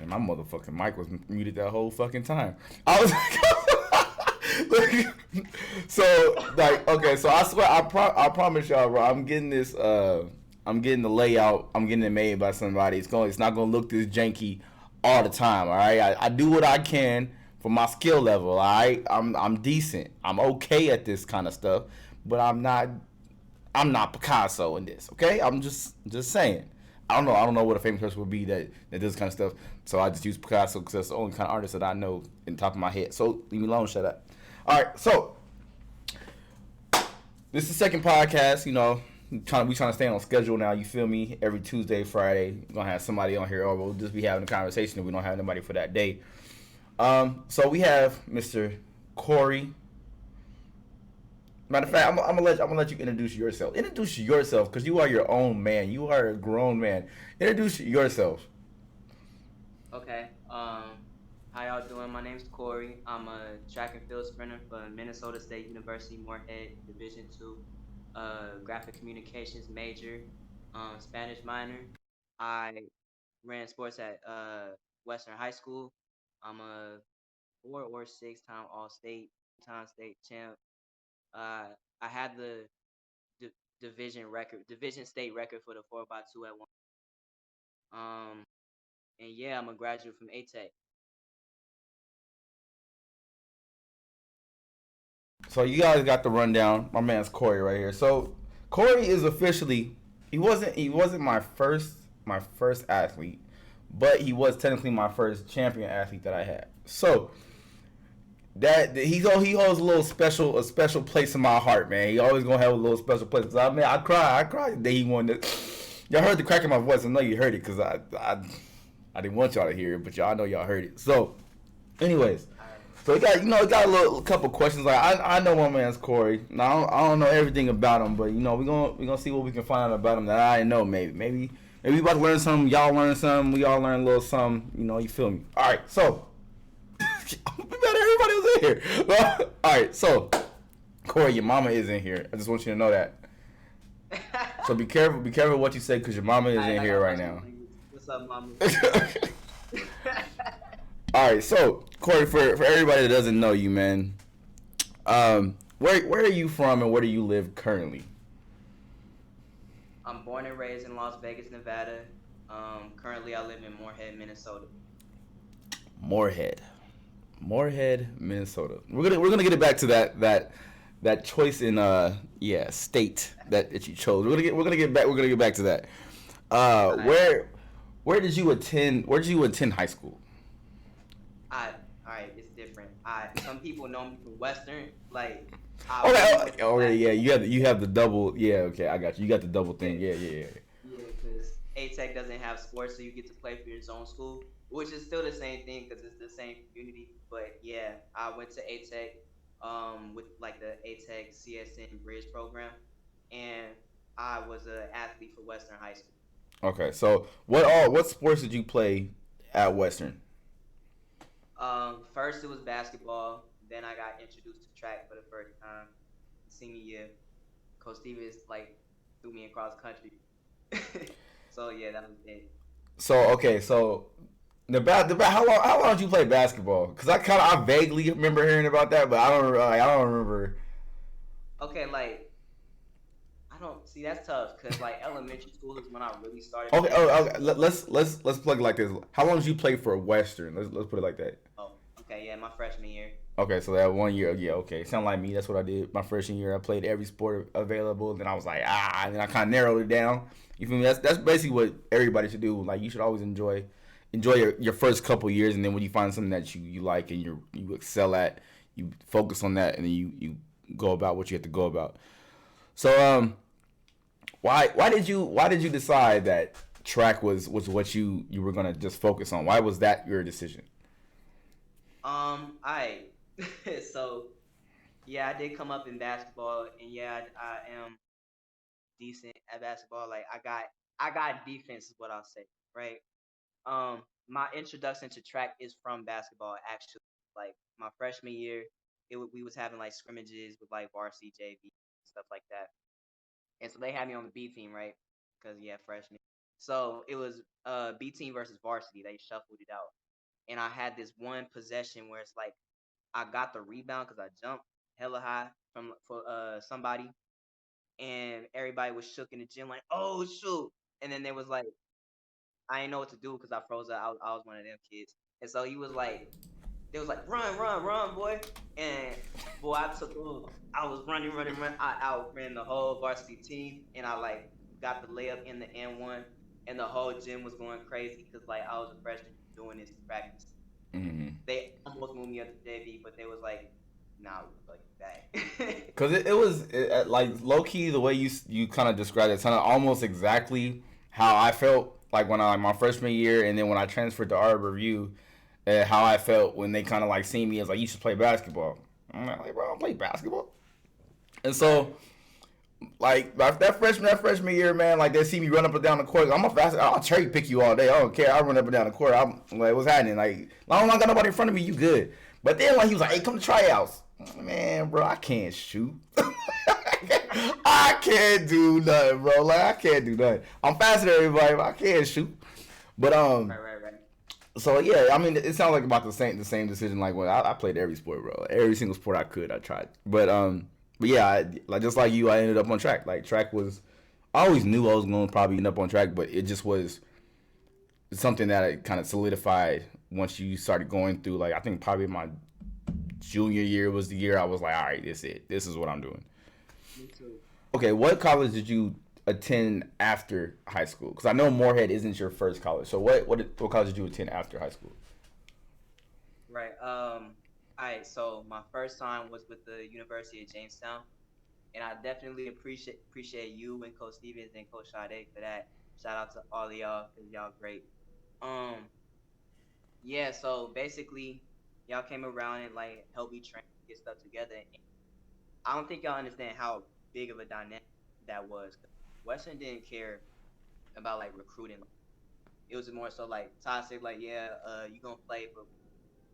And my motherfucking mic was muted that whole fucking time. I was like, so like, okay, so I swear, I promise y'all, bro. I'm getting this. I'm getting the layout. I'm getting it made by somebody. It's not gonna look this janky all the time. All right. I do what I can for my skill level. All right. I'm decent. I'm okay at this kind of stuff, but I'm not Picasso in this. Okay. I'm just saying. I don't know what a famous person would be that does this kind of stuff. So I just use Picasso because that's the only kind of artist that I know in the top of my head. So leave me alone. Shut up. All right. So this is the second podcast. We trying to stay on schedule now. You feel me? Every Tuesday, Friday, we're gonna have somebody on here, or we'll just be having a conversation if we don't have anybody for that day. So we have Mr. Kory. Matter of fact, I'm gonna let you introduce yourself. Introduce yourself, because you are your own man. You are a grown man. Introduce yourself. Okay. How y'all doing? My name's Kory. I'm a track and field sprinter for Minnesota State University Moorhead Division II, graphic communications major, Spanish minor. I ran sports at Western High School. I'm a 4 or 6 time All-State, time state champ. Uh, I had the division state record for the 4x2 at one. Um, and yeah, I'm a graduate from ATech. So you guys got the rundown. My man's Kory right here. So Kory is officially he wasn't my first athlete, but he was technically my first champion athlete that I had. So that he holds a special place in my heart, man. He always gonna have a little special place. Cause I cried the day he won this. Y'all heard the crack in my voice. I know you heard it because I didn't want y'all to hear it, but y'all know y'all heard it. So, anyways, so we got a couple questions. Like I know my man's Kory. Now I don't know everything about him, but we gonna see what we can find out about him that I didn't know. Maybe we about to learn something. Y'all learn something. We all learn a little something. You feel me? All right, so. We bet everybody was in here. Well, all right, so Kory, your mama is in here. I just want you to know that. So be careful. Be careful what you say because your mama is Alright, in I here got right my now. What's up, mama? All right, so Kory, for everybody that doesn't know you, man, where are you from and where do you live currently? I'm born and raised in Las Vegas, Nevada. Currently I live in Moorhead, Minnesota. Moorhead, Moorhead, Minnesota. We're gonna get it back to that choice in state that you chose. We're gonna get back to that. Uh, Alright. where where did you attend high school? I alright, it's different. I Some people know me from Western. Like I Okay, really went to okay, Black. yeah, you have the double. Yeah, okay, I got you. You got the double thing. Yeah, Yeah, yeah, yeah. yeah, because A-Tech doesn't have sports, so you get to play for your zone school, which is still the same thing because it's the same community. But yeah, I went to A-Tech with like the A-Tech CSN Bridge program, and I was an athlete for Western High School. Okay, so what sports did you play at Western? First it was basketball, then I got introduced to track for the first time senior year. Coach Stevens like threw me across country. So yeah, that was it. So okay, so the how long did you play basketball? Because I vaguely remember hearing about that, but I don't remember. Okay, like I don't see that's tough because like elementary school is when I really started Okay, playing okay. basketball. Let's plug it like this. How long did you play for Western? Let's put it like that. Oh, okay, yeah, my freshman year. Okay, so that 1 year, yeah, okay. Sound like me. That's what I did. My freshman year, I played every sport available. Then I was like, and then I kind of narrowed it down. You feel me? That's basically what everybody should do. Like, you should always enjoy your first couple years, and then when you find something that you like and you excel at, you focus on that, and then you go about what you have to go about. So, why did you decide that track was what you were gonna just focus on? Why was that your decision? I so yeah, I did come up in basketball, and yeah, I am decent at basketball. Like I got defense is what I'll say, right? My introduction to track is from basketball actually. Like my freshman year, we was having like scrimmages with like varsity JV stuff like that, and so they had me on the B team, right? Because yeah, freshman. So it was B team versus varsity. They shuffled it out, and I had this one possession where it's like I got the rebound because I jumped hella high from for somebody, and everybody was shook in the gym like, oh shoot, and then there was like I didn't know what to do because I froze up. I was one of them kids, and so he was like, they was like, run, run, run, boy, and boy, I took off. I was running, running, running. I outran the whole varsity team, and I like got the layup in the N1, and the whole gym was going crazy because like I was a freshman doing this practice. Mm-hmm. They almost moved me up to JV, but they was like, nah, we're gonna play you back. Cause like low key the way you kind of described it sounded almost exactly how I felt like when I my freshman year, and then when I transferred to art review, how I felt when they kind of like see me as like you should play basketball. I'm like, bro, I don't play basketball. And Right. so like that freshman year, man, like they see me run up and down the court. I'm a fast. I'll cherry pick you all day. I don't care. I run up and down the court. I'm like, what's happening? Like, as long as I got nobody in front of me, you good. But then like he was like, hey, Right. come to tryouts. Man, bro, I can't shoot. I can't do nothing, bro. Like I can't do nothing. I'm faster than everybody, but I can't shoot. But Right. Right. Right. so yeah, I mean, it sounds like about the same decision. Like when I played every sport, bro. Every single sport I could, I tried. But yeah, like just like you, I ended up on track. Like track was, I always knew I was going to probably end up on track, but it just was something that it kind of solidified once you started going through. Like I think probably my junior year was the year I was like, all right, this is it. This is what I'm doing. Me too. Okay, what college did you attend after high school? Because I know Moorhead isn't your first college. So what college did you attend after high school? Right. All right. So my first time was with the University of Jamestown, and I definitely appreciate you and Coach Stevens and Coach Sade for that. Shout out to all of y'all because y'all great. Um, yeah. So basically, y'all came around and like helped me train, get stuff together. And I don't think y'all understand how big of a dynamic that was. 'Cause Western didn't care about like recruiting. It was more so like toxic. Like, yeah, you gonna play, but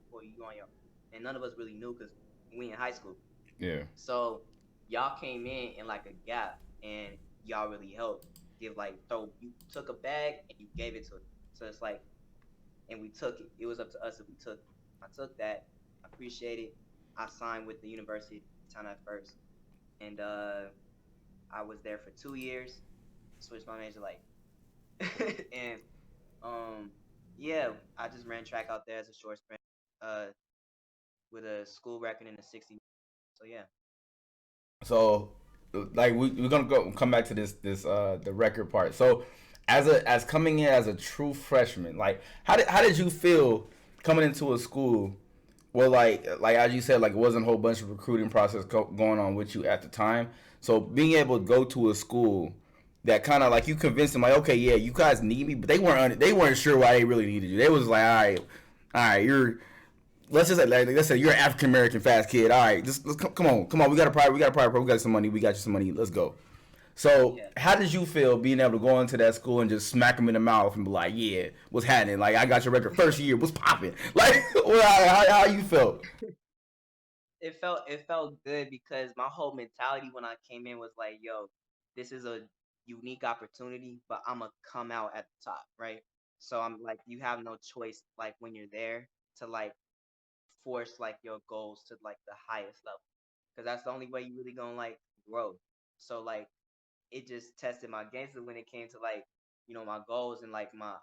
before you on your, and none of us really knew because we in high school. Yeah. So y'all came in like a gap, and y'all really helped give like so you took a bag and you gave it to us. So it's like, and we took it. It was up to us if we took it. I took that. I appreciate it. I signed with the University of Town at first, and I was there for 2 years. Switched my major like, and um, yeah, I just ran track out there as a short sprint, uh, with a school record in the 60. So yeah. So, like we're gonna come back to this the record part. So, as coming in as a true freshman, like how did you feel coming into a school? Well, like as you said, like it wasn't a whole bunch of recruiting process going on with you at the time. So being able to go to a school that kind of like you convinced them like, okay, yeah, you guys need me, but they weren't sure why they really needed you. They was like, all right, let's just say, like, let's say you're an African American fast kid. All right, just come on. We got some money. We got you some money. Let's go. So, Yeah. how did you feel being able to go into that school and just smack them in the mouth and be like, "Yeah, what's happening? Like, I got your record first year. What's popping? Like, how you felt?" It felt good because my whole mentality when I came in was like, yo, this is a unique opportunity, but I'm gonna come out at the top, right? So I'm like, you have no choice, like when you're there to like force like your goals to like the highest level, because that's the only way you really gonna like grow. So like it just tested my gangster when it came to like my goals and like my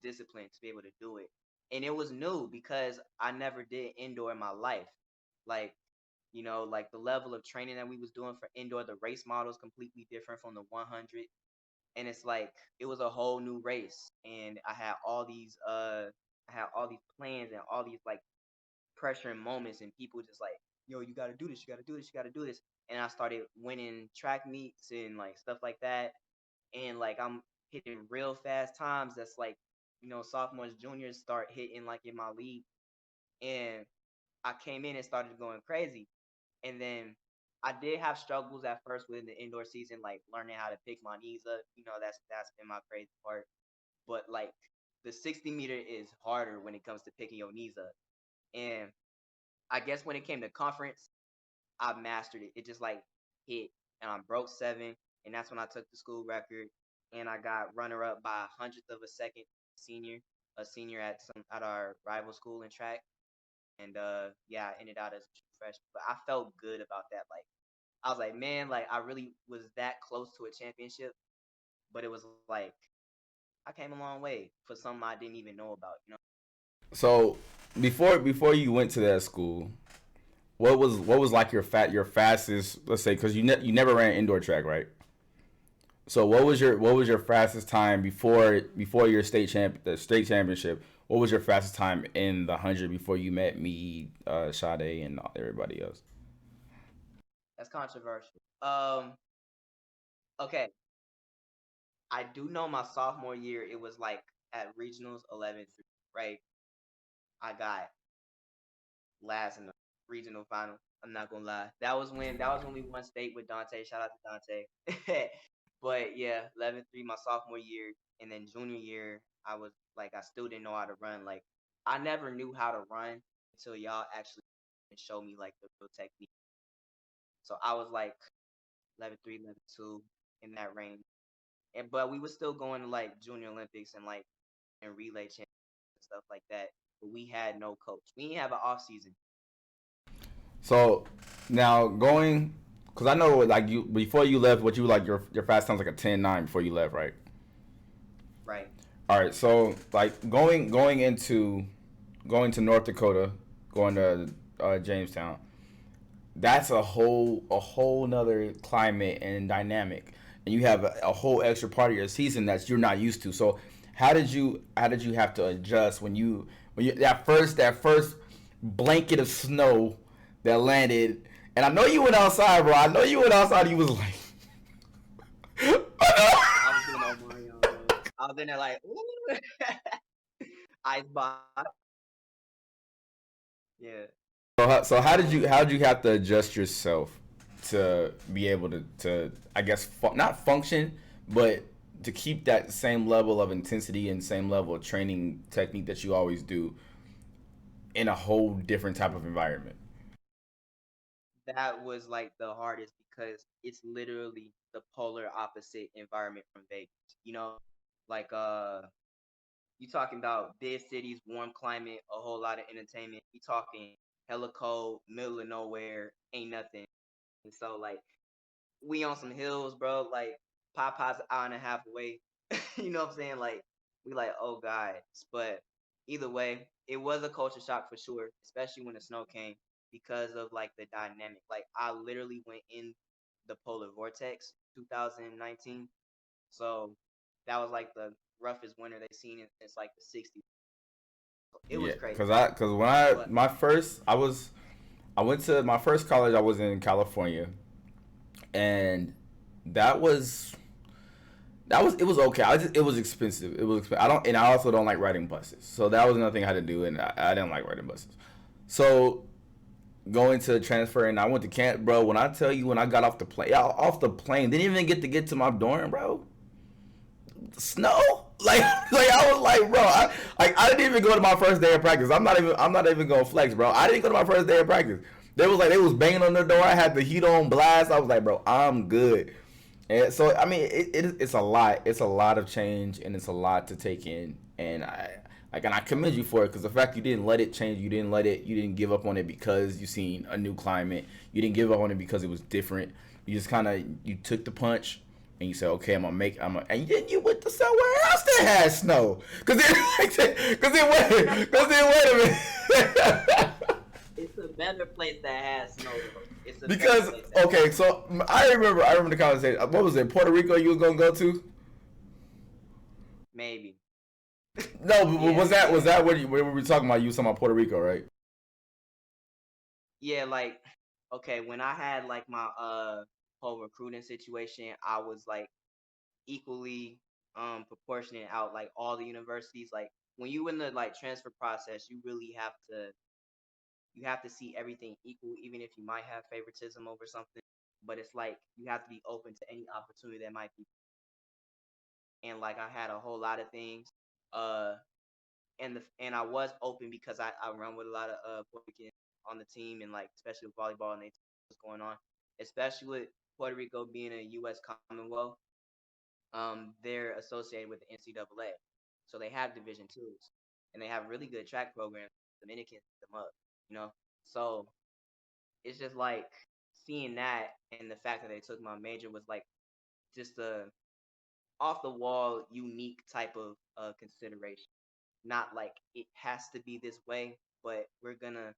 discipline to be able to do it. And it was new because I never did indoor in my life. Like like the level of training that we was doing for indoor, the race model is completely different from the 100. And it's like it was a whole new race, and I had all these plans and all these like pressure and moments, and people just like, yo, you got to do this, you got to do this, you got to do this. And I started winning track meets and like stuff like that, and like I'm hitting real fast times that's like sophomores, juniors start hitting like in my league. And I came in and started going crazy. And then I did have struggles at first within the indoor season, like learning how to pick my knees up. That's been my crazy part. But like the 60-meter is harder when it comes to picking your knees up. And I guess when it came to conference, I mastered it. It just like hit, and I broke 7, and that's when I took the school record. and I got runner up by a hundredth of a second senior, a senior at our rival school in track. And yeah, I ended out as a true freshman. But I felt good about that. Like I was like, man, like I really was that close to a championship, but it was like I came a long way for something I didn't even know about, you know. So before you went to that school, what was like your fastest? Let's say because you never ran indoor track, right? So what was your fastest time before your the state championship? What was your fastest time in the 100 before you met me, Sade, and everybody else? That's controversial. Okay, I do know my sophomore year it was like at regionals 11th, right? I got last in the regional final. I'm not gonna lie. That was when we won state with Dante. Shout out to Dante. But yeah, 11-3 my sophomore year, and then junior year I was like I still didn't know how to run. Like I never knew how to run until y'all actually showed me like the real technique. So I was like 11-3, 11-2 in that range. And but we were still going to like junior Olympics and like and relay championships and stuff like that. But we had no coach. We didn't have an off season. So now going, because I know like you before you left, what you like your fast time's like a 10:09 before you left, right? Right. All right. So like going to North Dakota, going to Jamestown. That's a whole nother climate and dynamic, and you have a whole extra part of your season that you're not used to. So how did you have to adjust when you that first blanket of snow that landed? And I know you went outside, bro. I know you went outside. You was like, I was doing Omarion, bro. I was in there like, ooh, ice box. Yeah. so how did you have to adjust yourself to be able to I guess not function, but to keep that same level of intensity and same level of training technique that you always do in a whole different type of environment? That was like the hardest because it's literally the polar opposite environment from Vegas. You know, like you talking about big cities, warm climate, a whole lot of entertainment. You talking hella cold, middle of nowhere, ain't nothing. And so like we on some hills, bro. Like Popeye's an hour and a half away. You know what I'm saying? Like we like, oh god. But either way, it was a culture shock for sure, especially when the snow came because of like the dynamic. Like I literally went in the polar vortex 2019. So that was like the roughest winter they've seen since like the 60s. It Yeah, was crazy. because when I But my first I went to my first college. I was in California, and that was it was okay. It was expensive. I don't, and I also don't like riding buses. So that was another thing I had to do, and I didn't like riding buses. So going to transfer, and I went to camp, bro. When I tell you, when I got off the plane, didn't even get to my dorm, bro. Snow, like I was like, bro, I didn't even go to my first day of practice. I'm not even gonna flex, bro. I didn't go to my first day of practice. They was banging on the door. I had the heat on blast. I was like, bro, I'm good. And so I mean, it's a lot. It's a lot of change, and it's a lot to take in. And I commend you for it because the fact you didn't let it change, you didn't give up on it because you seen a new climate. You didn't give up on it because it was different. You just kind of you took the punch and you said, okay, and then you went to somewhere else that had snow. Wait a minute. it's a better place that has snow though. It's a better Because place that has okay, so I remember the conversation. What was it? Puerto Rico you was gonna go to? maybe. No, but Yeah, was that what we were talking about? You was talking about Puerto Rico, right? yeah, like okay, when I had like my whole recruiting situation, I was like equally proportionate out like all the universities. Like when you in the like transfer process, you have to see everything equal, even if you might have favoritism over something. But it's like you have to be open to any opportunity that might be. And like I had a whole lot of things. Uh and I was open because I run with a lot of Puerto Ricans on the team and like especially with volleyball and they what's going on. Especially with Puerto Rico being a US Commonwealth. they're associated with the NCAA, so they have Division twos, and they have really good track programs. Dominicans pick them up, you know. So it's just like seeing that, and the fact that they took my major was like just a off the wall, unique type of consideration. Not like it has to be this way, but we're gonna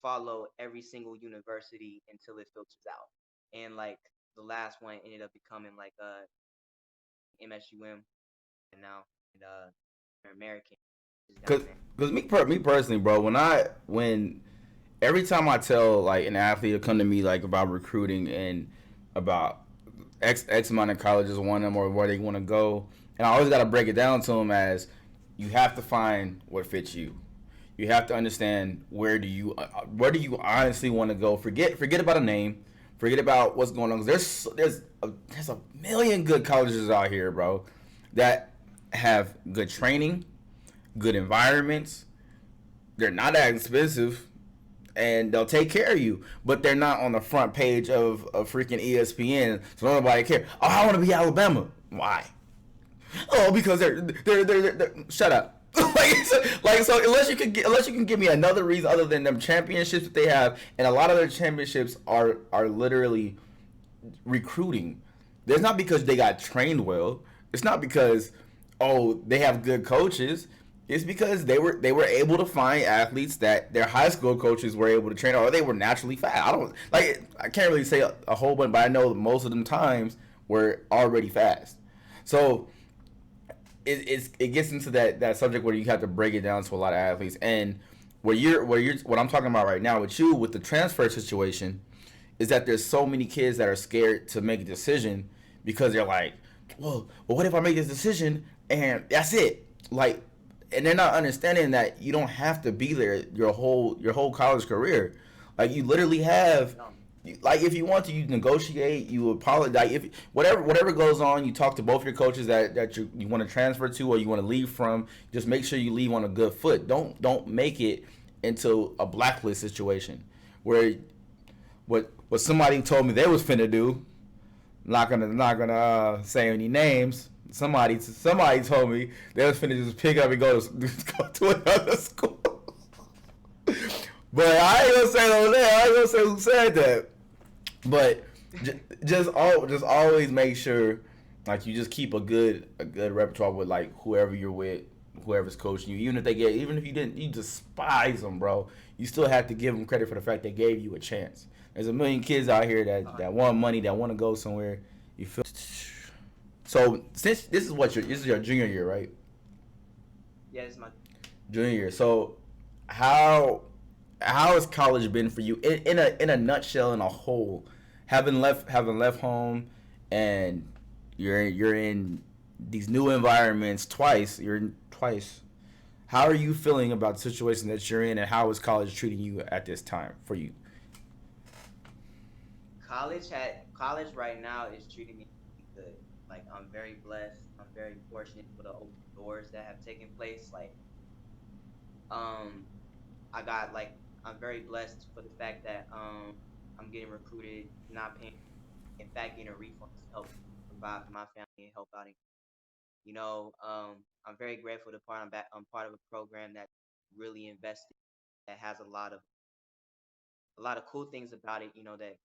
follow every single university until it filters out. And like the last one ended up becoming like MSUM, and now and American is down Cause, there. me personally, bro, when every time I tell like an athlete to come to me like about recruiting and about X amount of colleges want them or where they want to go, and I always got to break it down to them as you have to find what fits you. You have to understand where do you honestly want to go. Forget about a name. Forget about what's going on. 'Cause there's a million good colleges out here, bro, that have good training, good environments. They're not that expensive, and they'll take care of you. But they're not on the front page of freaking ESPN, so nobody cares. Oh, I want to be Alabama. Why? Oh, because they're shut up. So unless you can give me another reason other than them championships that they have, and a lot of their championships are literally recruiting. It's not because they got trained well. It's not because they have good coaches. It's because they were able to find athletes that their high school coaches were able to train, or they were naturally fast. I can't really say a whole bunch, but I know most of them times were already fast. So it gets into that subject where you have to break it down to a lot of athletes, and what I'm talking about right now with you with the transfer situation is that there's so many kids that are scared to make a decision because they're like, well, what if I make this decision and that's it? Like, and they're not understanding that you don't have to be there your whole college career. Like, you literally have, like, if you want to, you negotiate, you apologize, if whatever goes on, you talk to both your coaches that you want to transfer to or you want to leave from. Just make sure you leave on a good foot. Don't make it into a blacklist situation where what somebody told me they was finna do. Not gonna say any names. Somebody told me they was finna just pick up and go to another school. But I ain't gonna say no name. I ain't gonna say who said that. But just always make sure like you just keep a good repertoire with like whoever you're with, whoever's coaching you. Even if you despise them, bro, you still have to give them credit for the fact they gave you a chance. There's a million kids out here that want money, that want to go somewhere. You feel. So since this is your junior year, right? Yeah, it's my Junior year. So how has college been for you in a nutshell, in a whole? Having left home, and you're in these new environments twice. You're in twice. How are you feeling about the situation that you're in, and how is college treating you at this time for you? college right now is treating me good. Like I'm very blessed. I'm very fortunate for the open doors that have taken place. Like um I got like I'm very blessed for the fact that I'm getting recruited, not paying, in fact getting a refund to help provide for my family and help out. I'm very grateful to part I'm back. I'm part of a program that really invested, that has a lot of cool things about it. That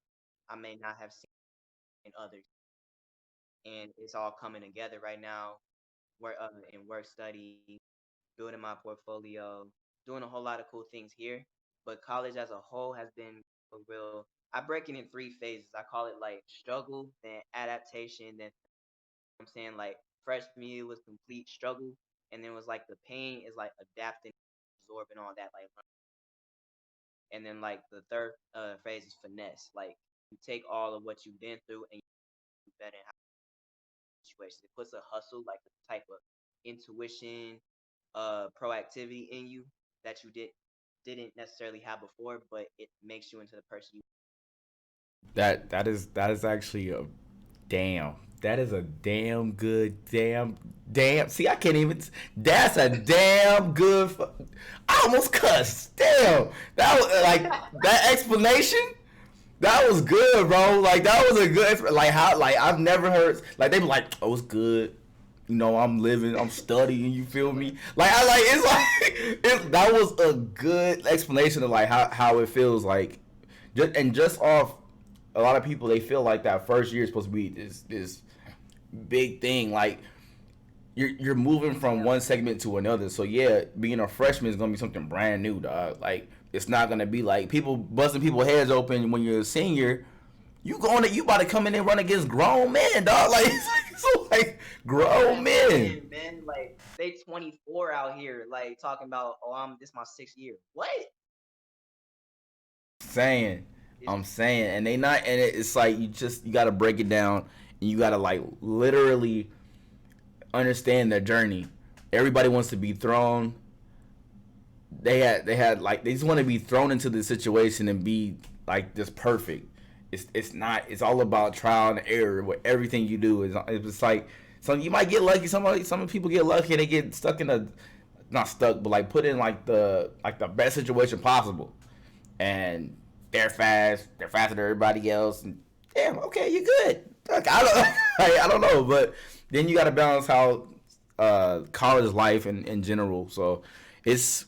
I may not have seen in others, and it's all coming together right now. Work in work study, building my portfolio, doing a whole lot of cool things here. But college as a whole has been a real. I break it in three phases. I call it like struggle, then adaptation, then I'm saying like freshman year was complete struggle, and then it was like the pain is like adapting, absorbing all that, like, and then like the third phase is finesse. Like you take all of what you've been through and you do better in situations. It puts a hustle, like a type of intuition, proactivity in you that you didn't necessarily have before, but it makes you into the person you. That is actually a damn. That is a damn good damn. See, I can't even. That's a damn good. I almost cussed. Damn. That was like that explanation. That was good, bro. Like that was a good. Like how? Like I've never heard. Like they be like, "Oh, it's good." You know, I'm living, I'm studying. You feel me? Like I like it's like that was a good explanation of like how it feels like, just off. A lot of people they feel like that first year is supposed to be this big thing. Like you're moving from Yeah. one segment to another. So yeah, being a freshman is gonna be something brand new, dog. Like it's not gonna be like people busting people's heads open when you're a senior. You about to come in and run against grown men, dog. Like so like grown Grown men. men, man. Like they 24 out here, like talking about, oh, this my 6th year. What? Saying, It's I'm saying, and they not, and it's like you gotta break it down, and you gotta like literally understand their journey. Everybody wants to be thrown. They had like they just want to be thrown into the situation and be like just perfect. It's not. It's all about trial and error. With everything you do is it's like some you might get lucky. Some people get lucky and they get stuck in a not stuck, but like put in like the best situation possible, and they're fast. They're faster than everybody else. And damn, okay, you're good. Look, I don't I don't know, but then you got to balance how college life in general. So it's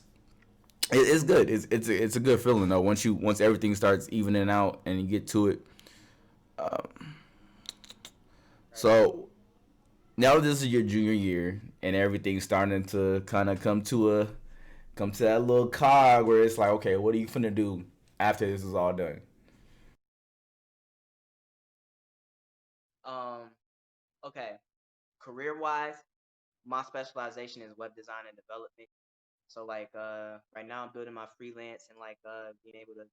it's good. It's a good feeling though. Once everything starts evening out and you get to it. right. So now this is your junior year and everything's starting to kind of come to that little cog where it's like, okay, what are you finna do after this is all done? Um, okay. Career wise, my specialization is web design and development. So like right now I'm building my freelance and like being able to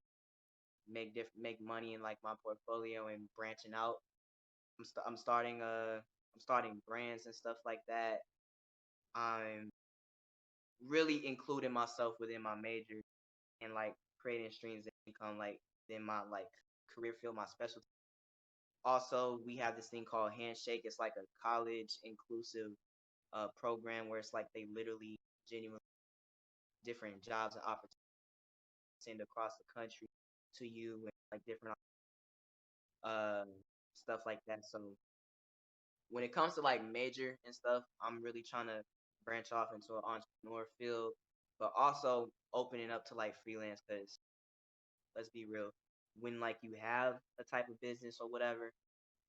make money in like my portfolio and branching out. I'm starting brands and stuff like that. I'm really including myself within my major and like creating streams of income like in my like career field, my specialty. Also, we have this thing called Handshake. It's like a college inclusive program where it's like they literally genuinely different jobs and opportunities send across the country to you and like different uh stuff like that. So when it comes to like major and stuff, I'm really trying to branch off into an entrepreneur field, but also opening up to like freelance because let's be real, when like you have a type of business or whatever,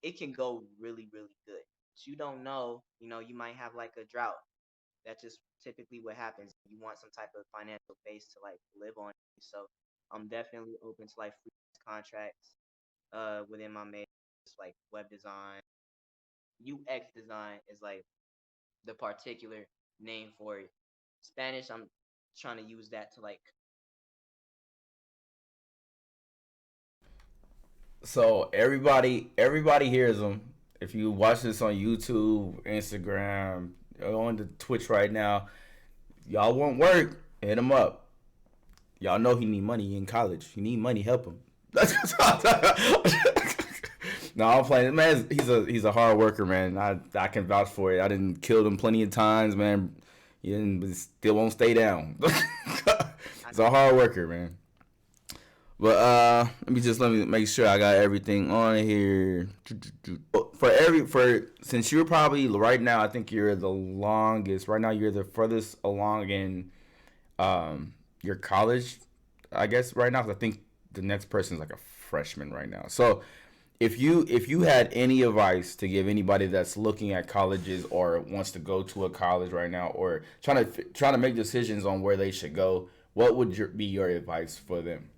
it can go really, really good. But you don't know, you might have like a drought. That's just typically what happens. You want some type of financial base to like live on. So I'm definitely open to like freelance contracts within my major, just like web design. UX design is like the particular name for it. Spanish, I'm trying to use that to like So everybody hears them. If you watch this on YouTube, Instagram, on the Twitch right now, y'all want work, hit him up. Y'all know he need money in college. He need money, help him. No, I'm playing. Man, he's a hard worker, man. I can vouch for it. I didn't kill him plenty of times, man. He didn't, but still won't stay down. I He's a hard worker, man. But let me make sure I got everything on here. For since you're probably right now, I think you're the longest. Right now, you're the furthest along in your college. I guess right now, 'cause I think the next person is like a freshman right now. So if you had any advice to give anybody that's looking at colleges or wants to go to a college right now or trying to make decisions on where they should go, what would be your advice for them?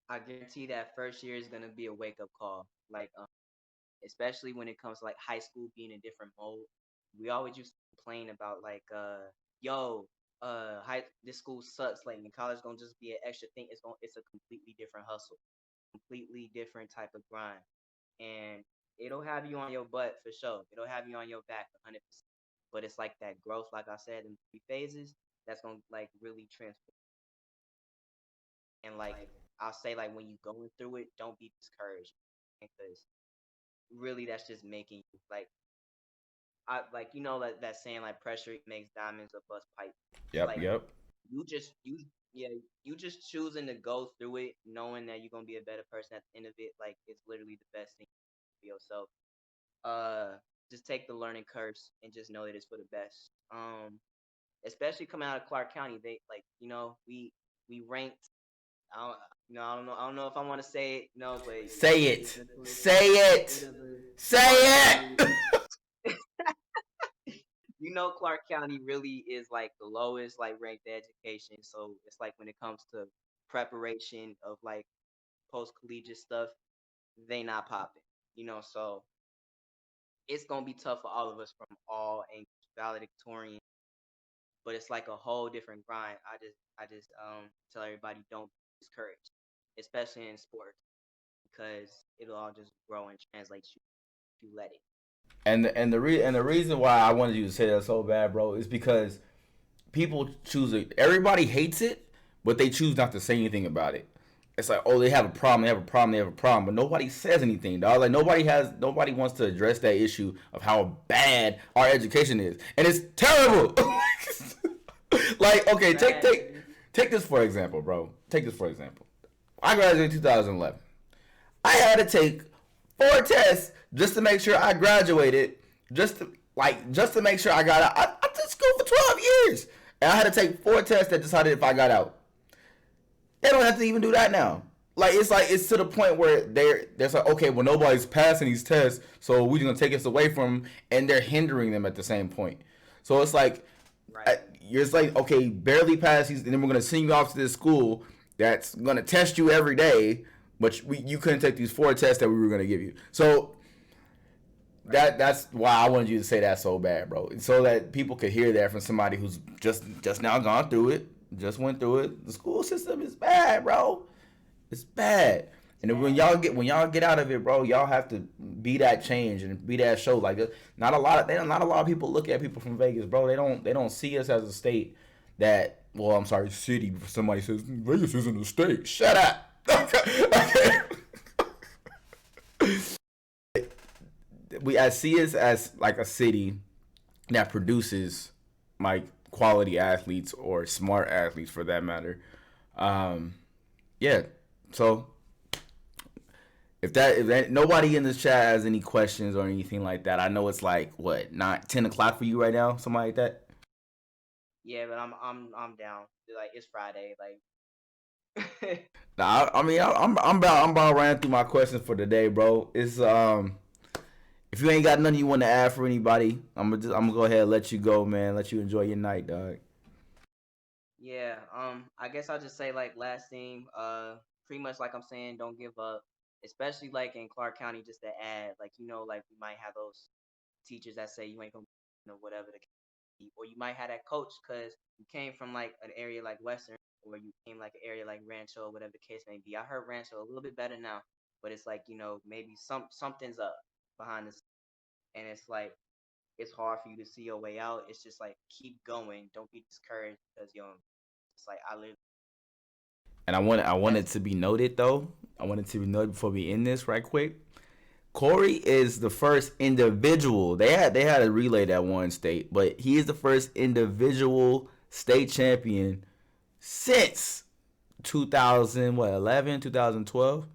I guarantee that first year is gonna be a wake up call. Like especially when it comes to like high school being a different mode. We always used to complain about like yo, this school sucks, like in college gonna just be an extra thing. It's a completely different hustle, completely different type of grind. And it'll have you on your butt for sure. It'll have you on your back 100%. But it's like that growth, like I said, in 3 phases, that's gonna like really transform. And like I'll say, like when you going through it, don't be discouraged because really that's just making you like I like that saying like pressure makes diamonds or bust pipe. Yep, Like yep. you yeah, you just choosing to go through it, knowing that you're gonna be a better person at the end of it. Like it's literally the best thing for yourself. Uh, just take the learning curves and just know that it's for the best. Especially coming out of Clark County, they like we ranked. I don't, I don't know if I want to say it, but Say it's it. notoriously Say one it. of the Say Clark County. it. Clark County really is like the lowest like ranked education. So it's like when it comes to preparation of like post collegiate stuff, they not popping. So it's gonna be tough for all of us from all angles, valedictorian. But it's like a whole different grind. I just tell everybody don't be discouraged, especially in sports, because it'll all just grow and translate you if you let it. And the reason why I wanted you to say that so bad, bro, is because people choose it. Everybody hates it, but they choose not to say anything about it. It's like, oh, they have a problem, they have a problem, they have a problem, but nobody says anything, dog. Like nobody wants to address that issue of how bad our education is, and it's terrible. Like, okay, Bad. take this for example, bro. Take this for example. I graduated in 2011. I had to take 4 tests just to make sure I graduated, just to make sure I got out. I did school for 12 years, and I had to take 4 tests that decided if I got out. They don't have to even do that now. Like it's to the point where they're like, okay, well nobody's passing these tests, so we're gonna take this away from them, and they're hindering them at the same point. So it's like Right. you're just like, okay, barely pass these, and then we're gonna send you off to this school that's gonna test you every day, but you couldn't take these 4 tests that we were gonna give you. So Right. that's why I wanted you to say that so bad, bro, so that people could hear that from somebody who's just now gone through it, just went through it. The school system is bad, bro. It's bad. It's And bad. when y'all get out of it, bro, y'all have to be that change and be that show. Like not a lot of people look at people from Vegas, bro. They don't see us as a state that. Well, I'm sorry, city. Somebody says Vegas isn't a state. Shut up. Okay. I see us as like a city that produces like quality athletes or smart athletes for that matter. Um, yeah. So if that nobody in this chat has any questions or anything like that, I know it's like what, not 10 o'clock for you right now, something like that. Yeah, but I'm down. Like it's Friday. Like Nah, I mean I'm about running through my questions for today, bro. It's if you ain't got nothing you want to add for anybody, I'm gonna go ahead and let you go, man. Let you enjoy your night, dog. yeah. I guess I'll just say like last thing. Pretty much like I'm saying, don't give up. Especially like in Clark County, just to add, like like we might have those teachers that say you ain't gonna, whatever the case be. Or you might have that coach because you came from like an area like Western, or you came like an area like Rancho, whatever the case may be. I heard Rancho a little bit better now, but it's like maybe something's up behind this, and it's like it's hard for you to see your way out. It's just like keep going, don't be discouraged because it's like I live. And I That's wanted to be noted though. I wanted to be noted before we end this right quick. Kory is the first individual. They had a relay that won state, but he is the first individual state champion since 2011, 2012,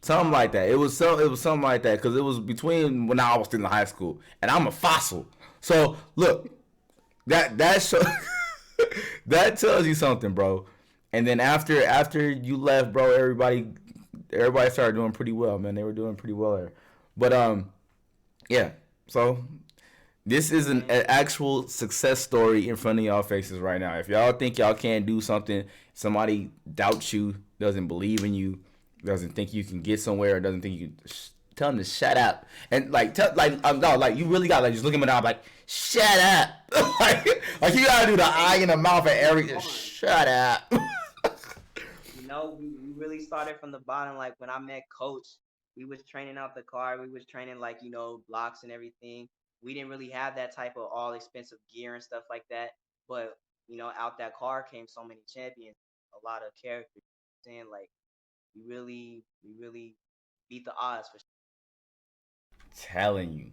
something like that. um It was something like that because it was between when I was still in high school, and I'm a fossil. So look, that show that tells you something, bro. And then after you left, bro, everybody started doing pretty well, man. They were doing pretty well there. But yeah. So this is an man, actual success story in front of y'all faces right now. If y'all think y'all can't do something, somebody doubts you, doesn't believe in you, doesn't think you can get somewhere, or doesn't think you can, tell them to shut up. And like, no, like you really got like just look at me now, like shut up. Like you gotta do the eye hey, in the mouth at move every. on. Shut up. We really started from the bottom. Like when I met Coach, we was training out the car. We was training like blocks and everything. We didn't really have that type of all expensive gear and stuff like that. But out that car came so many champions, a lot of characters. Saying like we really beat the odds for. Telling you,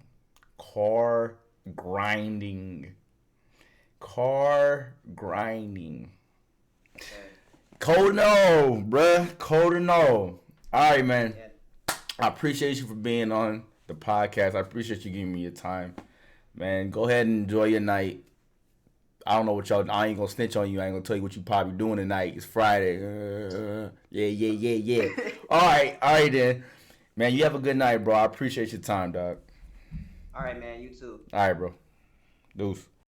car grinding. Car grinding. Okay. Cold no, bruh. Cold no. All right, man. Yeah. I appreciate you for being on the podcast. I appreciate you giving me your time. Man, go ahead and enjoy your night. I don't know what y'all. I ain't gonna snitch on you. I ain't gonna tell you what you probably doing tonight. It's Friday. Yeah. All right then. Man, you have a good night, bro. I appreciate your time, dog. All right, man. You too. All right, bro. Deuce.